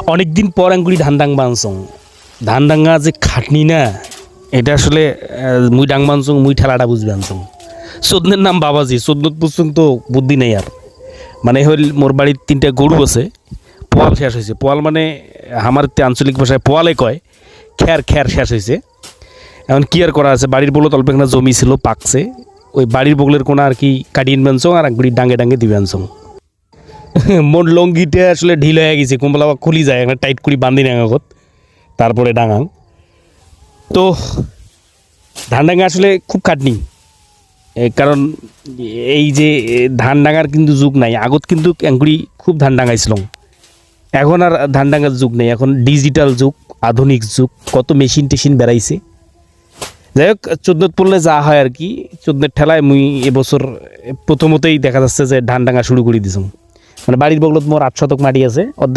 অনেকদিন পর আঙ্গুরি ধান ডাং বানছং ধান ডাঙ্গা যে খাটনি না এটা আসলে মুই ডাং বানছং মুই ঠেলাটা বুঝবে আনছং চোদনের নাম বাবাজি চোদনত পুষছং তো বুদ্ধি নেই আর মানে হইল মোর বাড়ির 3টা গরু আছে পোয়াল শেষ হয়েছে পোয়াল মানে আমার আঞ্চলিক ভাষায় পোয়ালে কয় খ্যার খ্যার শেষ হয়েছে এখন কি আর করা আছে বাড়ির বলত অল্প একটা জমি ছিল পাকছে ওই বাড়ির বগলের কোনা আর কি কাটিয়ে আনছং আর একগুড়ি ডাঙ্গে ডাঙ্গে দিবে আনছং মোর লঙ্গিটা আসলে ঢিল হয়ে গেছে কোমলা খুলি যায় একটা টাইট করে বান্ধি না আগত তারপরে ডাঙাং তো ধান ডাঙ্গা আসলে খুব খাটনি কারণ এই যে ধান ডাঙার কিন্তু যুগ নাই আগত কিন্তু এঙ্গুড়ি খুব ধান ডাঙাইছিল এখন আর ধান ডাঙার যুগ নেই এখন ডিজিটাল যুগ আধুনিক যুগ কত মেশিন টেশিন বেড়াইছে যাই হোক 14 পড়লে যা হয় আর কি 14 ঠেলায় মুই এবছর প্রথমতেই দেখা যাচ্ছে যে ধান ডাঙা শুরু করে দিছুম মানে বাড়ির বগলত মোর 8 শতক মাটি আছে